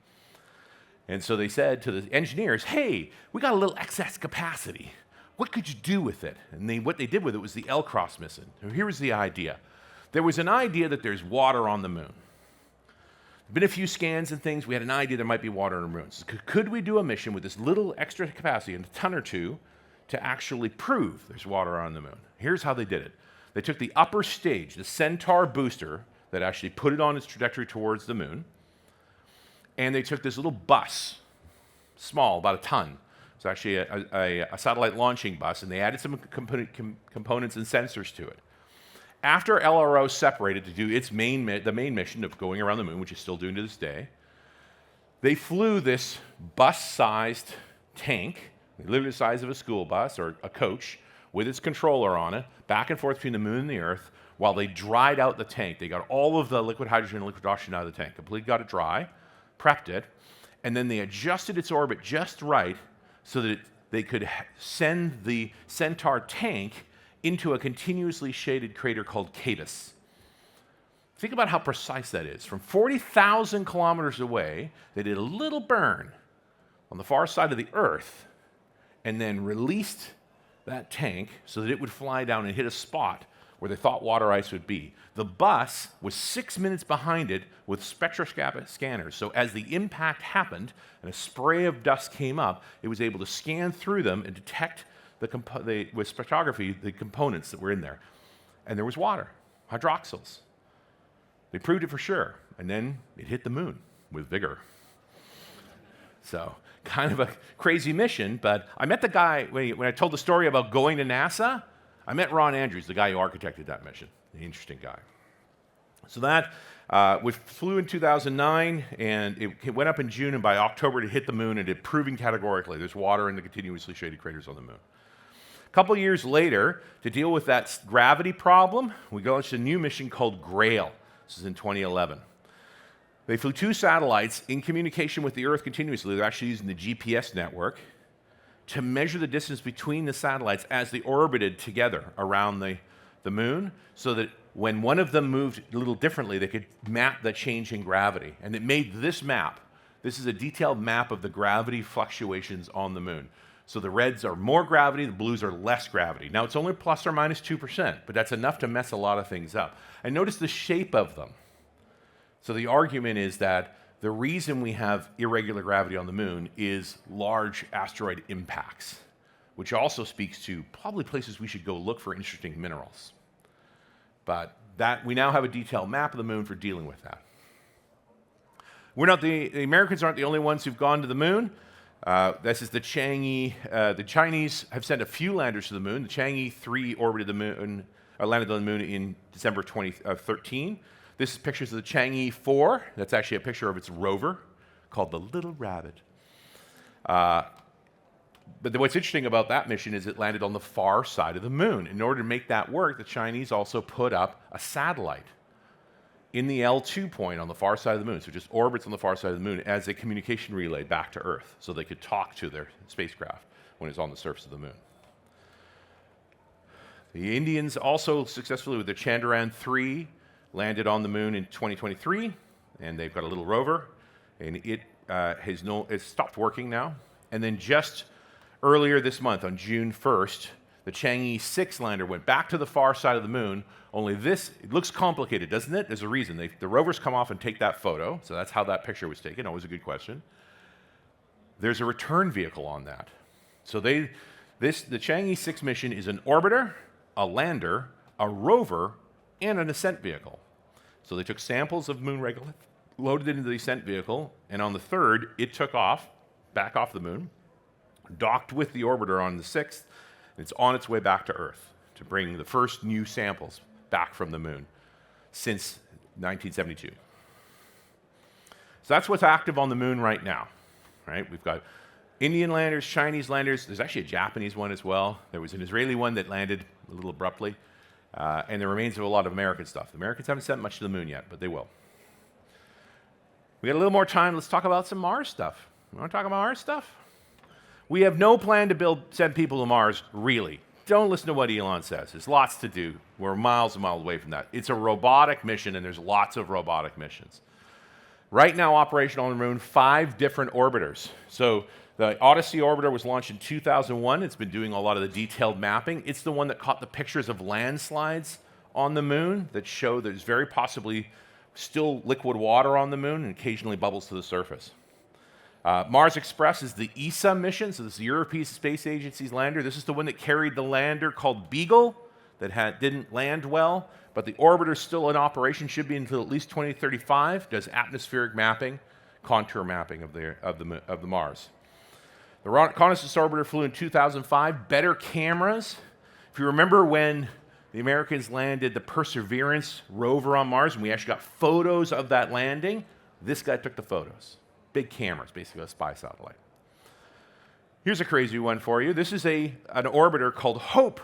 Speaker 1: And so they said to the engineers, hey, we got a little excess capacity. What could you do with it? And what they did with it was the L-Cross mission. So here was the idea. There was an idea that there's water on the moon. Been a few scans and things. We had an idea there might be water on the moon. So could we do a mission with this little extra capacity, and a ton or two, to actually prove there's water on the moon? Here's how they did it. They took the upper stage, the Centaur booster, that actually put it on its trajectory towards the moon, and they took this little bus, small, about a ton. It's actually a satellite launching bus, and they added some components and sensors to it. After LRO separated to do the main mission of going around the moon, which it's still doing to this day, they flew this bus-sized tank, literally the size of a school bus or a coach, with its controller on it, back and forth between the moon and the Earth, while they dried out the tank. They got all of the liquid hydrogen and liquid oxygen out of the tank, completely got it dry, prepped it, and then they adjusted its orbit just right so that they could send the Centaur tank into a continuously shaded crater called Cadus. Think about how precise that is. From 40,000 kilometers away, they did a little burn on the far side of the Earth and then released that tank so that it would fly down and hit a spot where they thought water ice would be. The bus was 6 minutes behind it with spectroscopic scanners. So as the impact happened and a spray of dust came up, it was able to scan through them and detect with spectrography, the components that were in there. And there was water, hydroxyls. They proved it for sure. And then it hit the moon with vigor. So kind of a crazy mission, but I met the guy, when I told the story about going to NASA, I met Ron Andrews, the guy who architected that mission. An interesting guy. So that, we flew in 2009, and it went up in June, and by October it hit the moon, and it proving categorically there's water in the continuously shaded craters on the moon. A couple years later, to deal with that gravity problem, we launched a new mission called GRAIL. This is in 2011. They flew 2 satellites in communication with the Earth continuously. They're actually using the GPS network to measure the distance between the satellites as they orbited together around the moon, so that when one of them moved a little differently, they could map the change in gravity. And it made this map. This is a detailed map of the gravity fluctuations on the moon. So the reds are more gravity, the blues are less gravity. Now it's only plus or minus 2%, but that's enough to mess a lot of things up. And notice the shape of them. So the argument is that the reason we have irregular gravity on the moon is large asteroid impacts, which also speaks to probably places we should go look for interesting minerals. But we now have a detailed map of the moon for dealing with that. The Americans aren't the only ones who've gone to the moon. This is the Chang'e. The Chinese have sent a few landers to the moon. The Chang'e 3 orbited the moon, landed on the moon in December 2013. This is pictures of the Chang'e 4. That's actually a picture of its rover called the Little Rabbit. But what's interesting about that mission is it landed on the far side of the moon. In order to make that work, the Chinese also put up a satellite in the L2 point on the far side of the moon. So it just orbits on the far side of the moon as a communication relay back to Earth, so they could talk to their spacecraft when it's on the surface of the moon. The Indians also successfully, with the Chandrayaan-3, landed on the moon in 2023, and they've got a little rover, and it's stopped working now. And then just earlier this month, on June 1st, the Chang'e 6 lander went back to the far side of the moon, only it looks complicated, doesn't it? There's a reason. The rovers come off and take that photo, so that's how that picture was taken, always a good question. there's a return vehicle on that. So the Chang'e 6 mission is an orbiter, a lander, a rover, and an ascent vehicle. So they took samples of moon regolith, loaded it into the ascent vehicle, and on the 3rd, it took off, back off the moon, docked with the orbiter on the 6th, and it's on its way back to Earth to bring the first new samples back from the moon since 1972. So that's what's active on the moon right now, right? We've got Indian landers, Chinese landers. There's actually a Japanese one as well. There was an Israeli one that landed a little abruptly, and the remains of a lot of American stuff. The Americans haven't sent much to the moon yet, but they will. We got a little more time. Let's talk about some Mars stuff. You want to talk about Mars stuff? We have no plan to send people to Mars, really. Don't listen to what Elon says. There's lots to do. We're miles and miles away from that. It's a robotic mission, and there's lots of robotic missions. Right now, operational on the moon, 5 different orbiters. So the Odyssey orbiter was launched in 2001. It's been doing a lot of the detailed mapping. It's the one that caught the pictures of landslides on the moon that show there's very possibly still liquid water on the moon and occasionally bubbles to the surface. Mars Express is the ESA mission, so this is the European Space Agency's lander. This is the one that carried the lander called Beagle that didn't land well, but the orbiter is still in operation, should be until at least 2035, does atmospheric mapping, contour mapping of the Mars. The reconnaissance orbiter flew in 2005, better cameras. If you remember when the Americans landed the Perseverance rover on Mars, and we actually got photos of that landing, this guy took the photos. Big cameras, basically a spy satellite. Here's a crazy one for you. This is an orbiter called HOPE,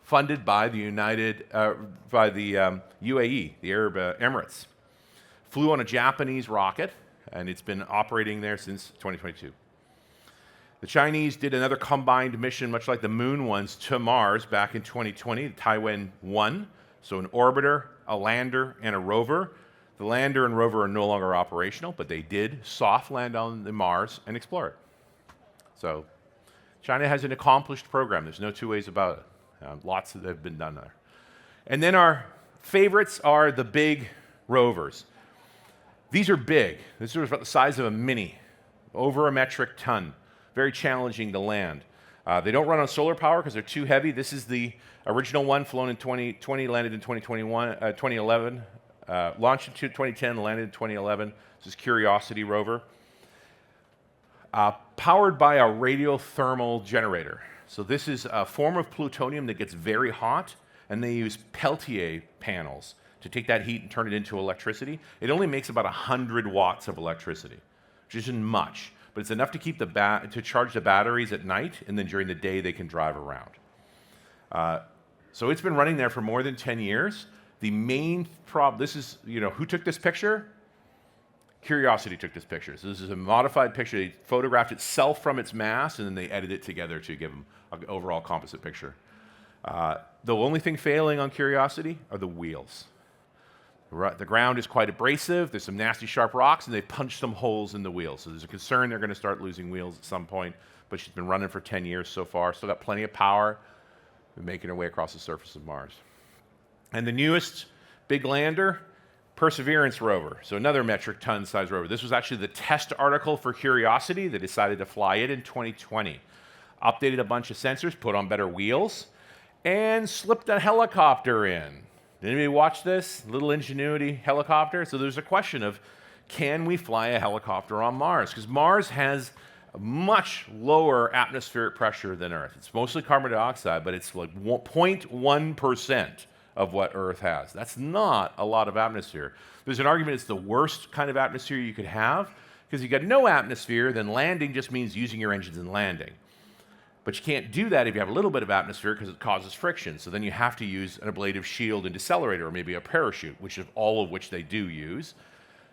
Speaker 1: funded by the UAE, the Arab Emirates. Flew on a Japanese rocket, and it's been operating there since 2022. The Chinese did another combined mission, much like the moon ones, to Mars back in 2020, Taiwan 1. So an orbiter, a lander, and a rover. The lander and rover are no longer operational, but they did soft land on the Mars and explore it. So China has an accomplished program. There's no two ways about it. Lots that have been done there. And then our favorites are the big rovers. These are big. This is about the size of a Mini, over a metric ton. Very challenging to land. They don't run on solar power because they're too heavy. This is the original one, flown in 2020, landed in 2011, launched in 2010, landed in 2011. This is Curiosity rover. Powered by a radiothermal generator. So this is a form of plutonium that gets very hot, and they use Peltier panels to take that heat and turn it into electricity. It only makes about 100 watts of electricity, which isn't much. But it's enough to keep to charge the batteries at night, and then during the day they can drive around. So it's been running there for more than 10 years. The main problem, this is, who took this picture? Curiosity took this picture. So this is a modified picture. They photographed itself from its mass, and then they edited it together to give them an overall composite picture. The only thing failing on Curiosity are the wheels. The ground is quite abrasive. There's some nasty sharp rocks, and they punched some holes in the wheels. So there's a concern they're going to start losing wheels at some point, but she's been running for 10 years so far. Still got plenty of power. Been making her way across the surface of Mars. And the newest big lander, Perseverance rover. So another metric ton size rover. This was actually the test article for Curiosity. They decided to fly it in 2020. Updated a bunch of sensors, put on better wheels, and slipped a helicopter in. Did anybody watch this? Little Ingenuity helicopter? So there's a question of, can we fly a helicopter on Mars? Because Mars has a much lower atmospheric pressure than Earth. It's mostly carbon dioxide, but it's like 0.1% of what Earth has. That's not a lot of atmosphere. There's an argument it's the worst kind of atmosphere you could have, because you got no atmosphere, then landing just means using your engines and landing. But you can't do that if you have a little bit of atmosphere because it causes friction. So then you have to use an ablative shield and decelerator, or maybe a parachute, all of which they do use.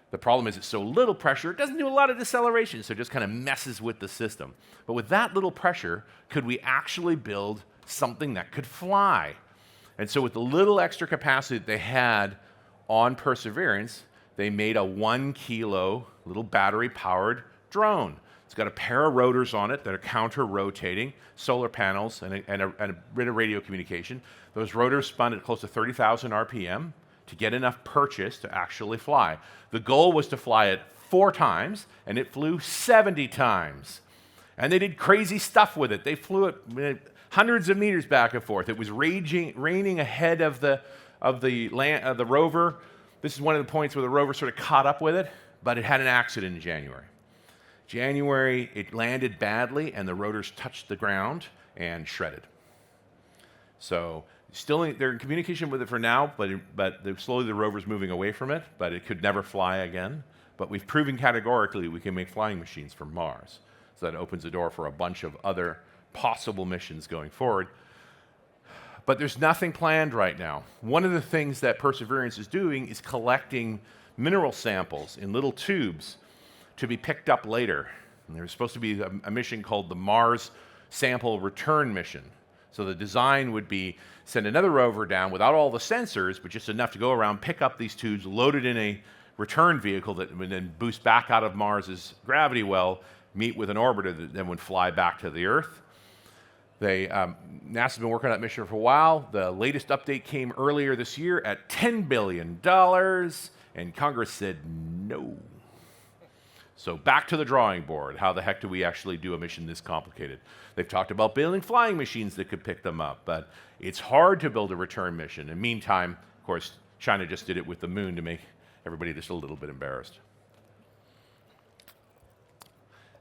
Speaker 1: The problem is it's so little pressure, it doesn't do a lot of deceleration, so it just kind of messes with the system. But with that little pressure, could we actually build something that could fly? And so with the little extra capacity that they had on Perseverance, they made a 1 kilo little battery-powered drone. It's got a pair of rotors on it that are counter-rotating, solar panels, and a bit of radio communication. Those rotors spun at close to 30,000 RPM to get enough purchase to actually fly. The goal was to fly it 4 times, and it flew 70 times. And they did crazy stuff with it. They flew it hundreds of meters back and forth. It was raining ahead of the rover. This is one of the points where the rover sort of caught up with it, but it had an accident in January. It landed badly, and the rotors touched the ground and shredded. So they're in communication with it for now, but slowly the rover's moving away from it, but it could never fly again. But we've proven categorically we can make flying machines from Mars. So that opens the door for a bunch of other possible missions going forward. But there's nothing planned right now. One of the things that Perseverance is doing is collecting mineral samples in little tubes to be picked up later. And there's supposed to be a mission called the Mars Sample Return Mission. So the design would be send another rover down without all the sensors, but just enough to go around, pick up these tubes, load it in a return vehicle that would then boost back out of Mars's gravity well, meet with an orbiter that then would fly back to the Earth. NASA's been working on that mission for a while. The latest update came earlier this year at $10 billion, and Congress said no. So back to the drawing board. How the heck do we actually do a mission this complicated? They've talked about building flying machines that could pick them up, but it's hard to build a return mission. In the meantime, of course, China just did it with the moon to make everybody just a little bit embarrassed.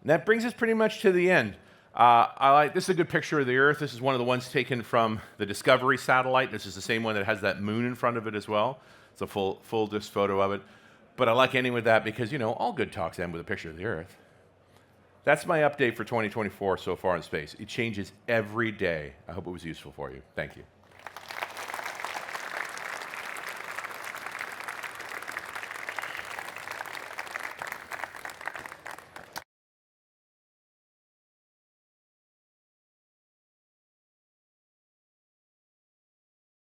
Speaker 1: And that brings us pretty much to the end. This is a good picture of the Earth. This is one of the ones taken from the Discovery satellite. This is the same one that has that moon in front of it as well. It's a full disc photo of it. But I like ending with that because, all good talks end with a picture of the Earth. That's my update for 2024 so far in space. It changes every day. I hope it was useful for you. Thank you.